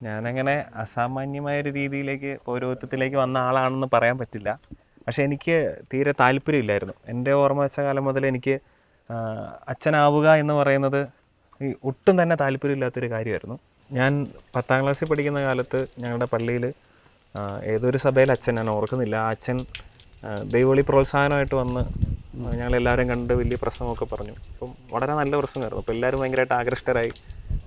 ഞാനങ്ങനെ അസാമാന്യമായൊരു രീതിയിലേക്ക് പൗരോഹിത്യത്തിലേക്ക് വന്ന ആളാണെന്ന് പറയാൻ പറ്റില്ല. പക്ഷേ എനിക്ക് തീരെ താല്പര്യമില്ലായിരുന്നു. എൻ്റെ ഓർമ്മ വെച്ച കാലം മുതൽ എനിക്ക് അച്ഛനാവുക എന്ന് പറയുന്നത് ഒട്ടും തന്നെ താല്പര്യമില്ലാത്തൊരു കാര്യമായിരുന്നു. ഞാൻ 10ാം ക്ലാസ്സിൽ പഠിക്കുന്ന കാലത്ത് ഞങ്ങളുടെ പള്ളിയിൽ ഏതൊരു സഭയിൽ അച്ഛൻ, ഞാൻ ഓർക്കുന്നില്ല, ആ അച്ഛൻ ദൈവവിളി പ്രോത്സാഹനമായിട്ട് വന്ന് ഞങ്ങളെല്ലാവരും കണ്ട് വലിയ പ്രസംഗമൊക്കെ പറഞ്ഞു. അപ്പം വളരെ നല്ല പ്രസംഗമായിരുന്നു. അപ്പോൾ എല്ലാവരും ഭയങ്കരമായിട്ട് ആകൃഷ്ടരായി.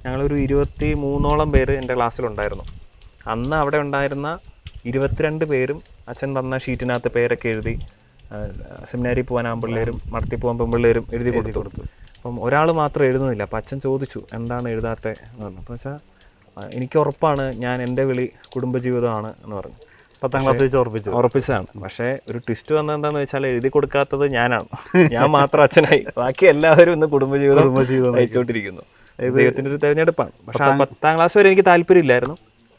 ഞങ്ങളൊരു 23ഓളം പേര് എൻ്റെ ക്ലാസ്സിലുണ്ടായിരുന്നു. അന്ന് അവിടെ ഉണ്ടായിരുന്ന 22 പേരും അച്ഛൻ തന്ന ഷീറ്റിനകത്ത് പേരൊക്കെ എഴുതി സെമിനാരിൽ പോകാൻ ആൺപിള്ളേരും മടത്തി പോകാൻ പെൺപിള്ളേരും എഴുതി കൊടുത്തു. അപ്പം ഒരാൾ മാത്രം എഴുതുന്നില്ല. അപ്പം അച്ഛൻ ചോദിച്ചു എന്താണ് എഴുതാത്തത് എന്ന് പറഞ്ഞു. അപ്പോൾ വെച്ചാൽ എനിക്ക് ഉറപ്പാണ് ഞാൻ എൻ്റെ വിളി കുടുംബജീവിതമാണ് എന്ന് പറഞ്ഞു. 10ാം ക്ലാസ് വെച്ച് ഉറപ്പിച്ചതാണ്. പക്ഷേ ഒരു ട്വിസ്റ്റ് വന്നത് എന്താണെന്ന് വെച്ചാൽ എഴുതി കൊടുക്കാത്തത് ഞാനാണ്. ഞാൻ മാത്രം അച്ഛനായി, ബാക്കി എല്ലാവരും ഇന്ന് കുടുംബജീവിതം നയിച്ചുകൊണ്ടിരിക്കുന്നു. ദൈവത്തിൻ്റെ ഒരു തെരഞ്ഞെടുപ്പാണ്. പക്ഷേ 10ാം ക്ലാസ് വരെ എനിക്ക് താല്പര്യമില്ലായിരുന്നു.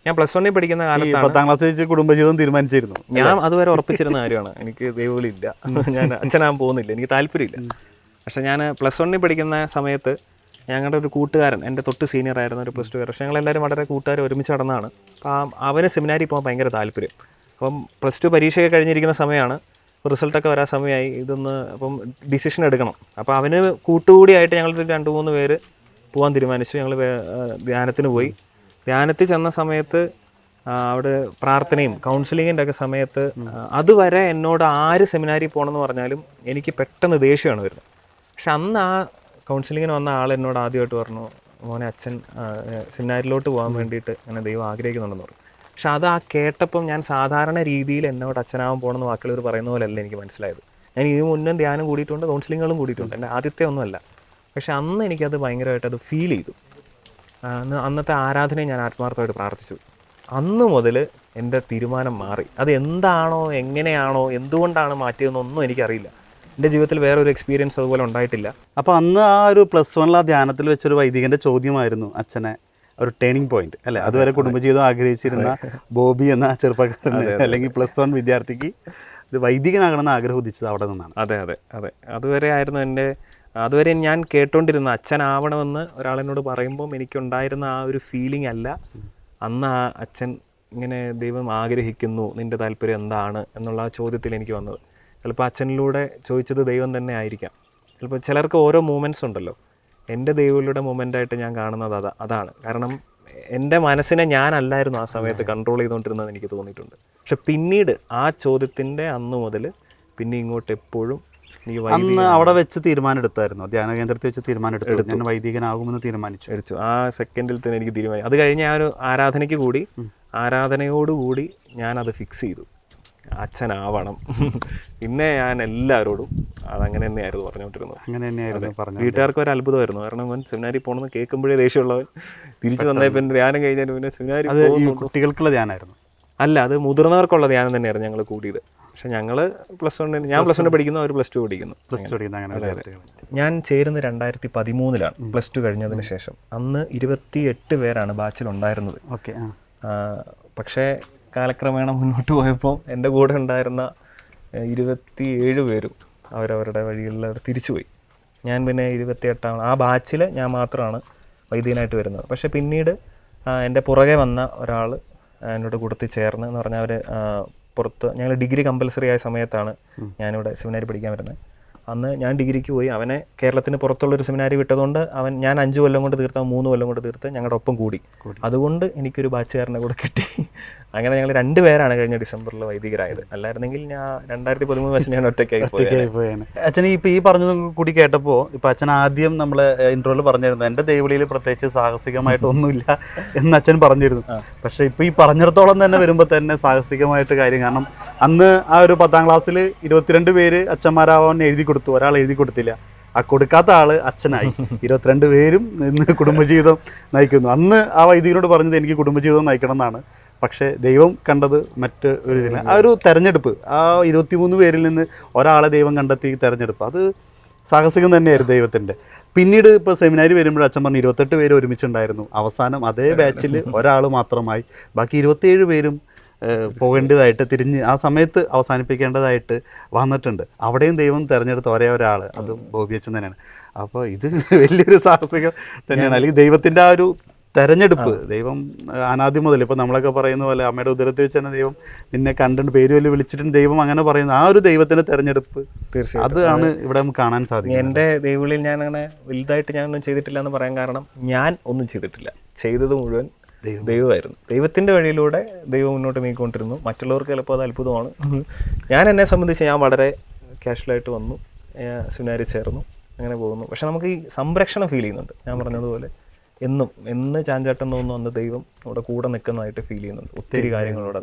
ഞാൻ +1 പഠിക്കുന്ന കാലത്താണ് 10ാം ക്ലാസ് വെച്ച് കുടുംബജീവിതം തീരുമാനിച്ചിരുന്നു. ഞാൻ അതുവരെ ഉറപ്പിച്ചിരുന്ന കാര്യമാണ് എനിക്ക് ദൈവവിളിയില്ല, ഞാൻ അച്ഛനാകാൻ പോകുന്നില്ല, എനിക്ക് താല്പര്യമില്ല. പക്ഷേ ഞാൻ +1 പഠിക്കുന്ന സമയത്ത് ഞങ്ങളുടെ ഒരു കൂട്ടുകാരൻ, എൻ്റെ തൊട്ട് സീനിയർ ആയിരുന്ന ഒരു +2 പക്ഷേ ഞങ്ങളെല്ലാവരും വളരെ കൂട്ടുകാർ ഒരുമിച്ച് നടന്നതാണ്. അപ്പം അവന് സെമിനാരിൽ പോകാൻ ഭയങ്കര താല്പര്യം. അപ്പം +2 പരീക്ഷയൊക്കെ കഴിഞ്ഞിരിക്കുന്ന സമയമാണ്, റിസൾട്ടൊക്കെ വരാൻ സമയമായി. അപ്പം ഡിസിഷൻ എടുക്കണം. അപ്പോൾ അവന് കൂട്ടുകൂടിയായിട്ട് ഞങ്ങൾ 2-3 പേര് പോകാൻ തീരുമാനിച്ചു. ഞങ്ങൾ ധ്യാനത്തിന് പോയി. ധ്യാനത്തിൽ ചെന്ന സമയത്ത് അവിടെ പ്രാർത്ഥനയും കൗൺസിലിങ്ങിൻ്റെ ഒക്കെ സമയത്ത് അതുവരെ എന്നോട് ആര് സെമിനാരിൽ പോകണമെന്ന് പറഞ്ഞാലും എനിക്ക് പെട്ടെന്ന് ദേഷ്യമാണ് വരുന്നത്. പക്ഷെ അന്ന് ആ കൗൺസിലിങ്ങിന് വന്ന ആൾ എന്നോട് ആദ്യമായിട്ട് പറഞ്ഞു, മോനെ അച്ഛൻ സെമിനാരിലോട്ട് പോകാൻ വേണ്ടിയിട്ട് അങ്ങനെ ദൈവം ആഗ്രഹിക്കുന്നുണ്ടെന്ന് പറഞ്ഞു. പക്ഷെ അത് ആ കേട്ടപ്പം ഞാൻ സാധാരണ രീതിയിൽ എന്നോട് അച്ഛനാവാൻ പോകണമെന്ന് ബാക്കിയുള്ളവർ പറയുന്ന പോലെയല്ല എനിക്ക് മനസ്സിലായത്. ഞാൻ ഇതിനു മുന്നേ ധ്യാനം കൂടിയിട്ടുണ്ട്, കൗൺസിലിങ്ങുകളും കൂടിയിട്ടുണ്ട്, എൻ്റെ ആദ്യത്തെ ഒന്നുമല്ല. പക്ഷെ അന്ന് എനിക്കത് ഭയങ്കരമായിട്ട് അത് ഫീൽ ചെയ്തു. അന്നത്തെ ആരാധനയെ ഞാൻ ആത്മാർത്ഥമായിട്ട് പ്രാർത്ഥിച്ചു. അന്ന് മുതൽ എൻ്റെ തീരുമാനം മാറി. അത് എന്താണോ, എങ്ങനെയാണോ, എന്തുകൊണ്ടാണ് മാറ്റിയതെന്നൊന്നും എനിക്കറിയില്ല. എൻ്റെ ജീവിതത്തിൽ വേറൊരു എക്സ്പീരിയൻസ് അതുപോലെ ഉണ്ടായിട്ടില്ല. അപ്പോൾ അന്ന് ആ ഒരു +1 ആ ധ്യാനത്തിൽ വെച്ചൊരു വൈദികൻ്റെ ചോദ്യമായിരുന്നു അച്ഛനെ ഒരു ടേണിംഗ് പോയിന്റ് അല്ലേ? അതുവരെ കുടുംബജീവിതം ആഗ്രഹിച്ചിരുന്ന ബോബി എന്ന ചെറുപ്പക്കാരന് അല്ലെങ്കിൽ +1 വിദ്യാർത്ഥിക്ക് ഇത് വൈദികനാകണമെന്ന് ആഗ്രഹം ഉദിച്ചത് അവിടെ നിന്നാണ്. അതെ. അതുവരെ ആയിരുന്നു അതുവരെ ഞാൻ കേട്ടോണ്ടിരുന്ന അച്ഛനാവണമെന്ന് ഒരാളെന്നോട് പറയുമ്പം എനിക്കുണ്ടായിരുന്ന ആ ഒരു ഫീലിംഗ് അല്ല അന്ന് ആ അച്ഛൻ ഇങ്ങനെ ദൈവം ആഗ്രഹിക്കുന്നു, നിൻ്റെ താല്പര്യം എന്താണ് എന്നുള്ള ആ ചോദ്യത്തിൽ എനിക്ക് വന്നത്. ചിലപ്പോൾ അച്ഛനിലൂടെ ചോദിച്ചത് ദൈവം തന്നെ ആയിരിക്കാം. ചിലപ്പോൾ ചിലർക്ക് ഓരോ മൂമെൻറ്റ്സ് ഉണ്ടല്ലോ. എൻ്റെ ദൈവങ്ങളുടെ മൂമെൻ്റായിട്ട് ഞാൻ കാണുന്നത് അതാണ്. കാരണം എൻ്റെ മനസ്സിനെ ഞാനല്ലായിരുന്നു ആ സമയത്ത് കൺട്രോൾ ചെയ്തുകൊണ്ടിരുന്നത് എനിക്ക് തോന്നിയിട്ടുണ്ട്. പക്ഷെ പിന്നീട് ആ ചോദ്യത്തിൻ്റെ അന്ന് മുതൽ പിന്നെ ഇങ്ങോട്ട് എപ്പോഴും അന്ന് അവിടെ വെച്ച് തീരുമാനം എടുത്തായിരുന്നു, ധ്യാന കേന്ദ്രത്തിൽ വെച്ച് തീരുമാനം എടുത്തു, ഞാൻ വൈദികനാകുമെന്ന് തീരുമാനിച്ചു. ആ സെക്കൻഡിൽ തന്നെ എനിക്ക് തീരുമാനിച്ചു. അത് കഴിഞ്ഞ് ആ ഒരു ആരാധനയോടുകൂടി ഞാനത് ഫിക്സ് ചെയ്തു, അച്ഛനാവണം. പിന്നെ ഞാൻ എല്ലാവരോടും അതങ്ങനെ തന്നെയായിരുന്നു പറഞ്ഞുകൊണ്ടിരുന്നത്. അങ്ങനെ തന്നെയായിരുന്നു പറഞ്ഞു. വീട്ടുകാർക്ക് ഒരു അത്ഭുതമായിരുന്നു. കാരണം അവൻ സെമിനാരി പോകണമെന്ന് കേൾക്കുമ്പോഴേ ദേഷ്യമുള്ളവൻ തിരിച്ചു വന്നപ്പോൾ പിന്നെ ധ്യാനം കഴിഞ്ഞാൽ പിന്നെ സെമിനാരി കുട്ടികൾക്കുള്ള ധ്യാനമായിരുന്നു അല്ല, അത് മുതിർന്നവർക്കുള്ള ധ്യാനം തന്നെയായിരുന്നു ഞങ്ങൾ കൂടിയത്. പക്ഷെ ഞങ്ങൾ ഞാൻ +1 പഠിക്കുന്നു, അവർ +2 പഠിക്കുന്നു. ഞാൻ ചേരുന്നത് 2013-ലാണ്, +2 കഴിഞ്ഞതിന് ശേഷം. അന്ന് 28 പേരാണ് ബാച്ചിലുണ്ടായിരുന്നത്. ഓക്കെ. പക്ഷേ കാലക്രമേണ മുന്നോട്ട് പോയപ്പോൾ എൻ്റെ കൂടെ ഉണ്ടായിരുന്ന 27 പേരും അവരവരുടെ വഴികളിൽ അവർ തിരിച്ചുപോയി. ഞാൻ പിന്നെ 28 ആ ബാച്ചിൽ ഞാൻ മാത്രമാണ് വൈദികനായിട്ട് വരുന്നത്. പക്ഷേ പിന്നീട് എൻ്റെ പുറകെ വന്ന ഒരാൾ എന്നോട് കൂട്ടത്തിൽ ചേർന്ന് എന്ന് പറഞ്ഞാൽ അവർ പുറത്ത്, ഞങ്ങൾ ഡിഗ്രി കമ്പൽസറി ആയ സമയത്താണ് ഞാനിവിടെ സെമിനാരി പഠിക്കാൻ വരുന്നത്. അന്ന് ഞാൻ ഡിഗ്രിക്ക് പോയി, അവനെ കേരളത്തിന് പുറത്തുള്ളൊരു സെമിനാരി വിട്ടതുകൊണ്ട് ഞാൻ 5 കൊല്ലം കൊണ്ട് തീർത്ത്, 3 കൊല്ലം കൊണ്ട് തീർത്ത് ഞങ്ങളുടെ ഒപ്പം കൂടി. അതുകൊണ്ട് എനിക്കൊരു ബാച്ചുകാരനെ കൂടെ കിട്ടി. അങ്ങനെ ഞങ്ങൾ 2 പേരാണ് കഴിഞ്ഞ ഡിസംബറിൽ വൈദികരായത്. അല്ലായിരുന്നെങ്കിൽ ഞാൻ 2013 വർഷം ഞാൻ ഒറ്റയ്ക്കായി പോയാണ്. അച്ഛൻ ഇപ്പം ഈ പറഞ്ഞതും കൂടി കേട്ടപ്പോൾ ഇപ്പം അച്ഛൻ ആദ്യം നമ്മൾ ഇൻട്രോയിൽ പറഞ്ഞിരുന്നു എൻ്റെ ദൈവവിളിയിൽ പ്രത്യേകിച്ച് സാഹസികമായിട്ടൊന്നുമില്ല എന്ന് അച്ഛൻ പറഞ്ഞിരുന്നു. പക്ഷേ ഇപ്പോൾ ഈ പറഞ്ഞിടത്തോളം തന്നെ വരുമ്പോൾ തന്നെ സാഹസികമായിട്ട് കാര്യം. കാരണം അന്ന് ആ ഒരു 10ാം ക്ലാസ്സിൽ 22 പേര് അച്ഛന്മാരാവാൻ എഴുതി കൊടുത്തു, ഒരാൾ എഴുതി കൊടുത്തില്ല. ആ കൊടുക്കാത്ത ആള് അച്ഛനായി. 22 പേരും ഇന്ന് കുടുംബജീവിതം നയിക്കുന്നു. അന്ന് ആ വൈദികനോട് പറഞ്ഞത് എനിക്ക് കുടുംബജീവിതം നയിക്കണം എന്നാണ്. പക്ഷേ ദൈവം കണ്ടത് മറ്റ് ഒരു ഇതില്ല. ആ ഒരു തെരഞ്ഞെടുപ്പ്, ആ 23 പേരിൽ നിന്ന് ഒരാളെ ദൈവം കണ്ടെത്തി തെരഞ്ഞെടുപ്പ്, അത് സാഹസികം തന്നെയായിരുന്നു ദൈവത്തിൻ്റെ. പിന്നീട് ഇപ്പോൾ സെമിനാരി വരുമ്പോൾ അച്ഛൻ പറഞ്ഞു 28 പേര് ഒരുമിച്ചുണ്ടായിരുന്നു. അവസാനം അതേ ബാച്ചിൽ ഒരാൾ മാത്രമായി, ബാക്കി 27 പേരും പോകേണ്ടതായിട്ട് തിരിഞ്ഞ് ആ സമയത്ത് അവസാനിപ്പിക്കേണ്ടതായിട്ട് വന്നിട്ടുണ്ട്. അവിടെയും ദൈവം തിരഞ്ഞെടുത്ത ഒരേ ഒരാൾ അത് ബോബി അച്ഛൻ തന്നെയാണ്. അപ്പോൾ ഇത് വലിയൊരു സാഹസികം തന്നെയാണ്. അല്ലെങ്കിൽ ദൈവത്തിൻ്റെ ആ ഒരു തെരഞ്ഞെടുപ്പ് ദൈവം അനാദ്യം മുതൽ ഇപ്പോൾ നമ്മളൊക്കെ പറയുന്ന പോലെ അമ്മയുടെ ഉദരത്തിൽ വെച്ച് തന്നെ ദൈവം നിന്നെ കണ്ടിട്ട് പേര് വല്ലി വിളിച്ചിട്ടുണ്ട് ദൈവം അങ്ങനെ പറയുന്ന ആ ഒരു ദൈവത്തിൻ്റെ തെരഞ്ഞെടുപ്പ് തീർച്ചയായിട്ടും അതാണ് ഇവിടെ നമുക്ക് കാണാൻ സാധിക്കും. എൻ്റെ ദൈവവിളിയിൽ ഞാൻ അങ്ങനെ വലുതായിട്ട് ഞാനൊന്നും ചെയ്തിട്ടില്ല എന്ന് പറയാൻ കാരണം ഞാൻ ഒന്നും ചെയ്തിട്ടില്ല, ചെയ്തത് മുഴുവൻ ദൈവമായിരുന്നു. ദൈവത്തിൻ്റെ വഴിയിലൂടെ ദൈവം മുന്നോട്ട് നീക്കിക്കൊണ്ടിരുന്നു. മറ്റുള്ളവർക്ക് ചിലപ്പോൾ അത് അത്ഭുതമാണ്. ഞാൻ എന്നെ സംബന്ധിച്ച് ഞാൻ വളരെ കാഷ്വലായിട്ട് വന്നു, സെമിനാരിൽ ചേർന്നു, അങ്ങനെ പോകുന്നു. പക്ഷെ നമുക്ക് ഈ സംരക്ഷണം ഫീൽ ചെയ്യുന്നുണ്ട്. ഞാൻ പറഞ്ഞതുപോലെ എന്ന് ചാഞ്ചാട്ടം തോന്നുന്നു അന്ന് ദൈവം നമ്മുടെ കൂടെ നിൽക്കുന്നതായിട്ട് ഫീൽ ചെയ്യുന്നുണ്ട് ഒത്തിരി കാര്യങ്ങളോടെ.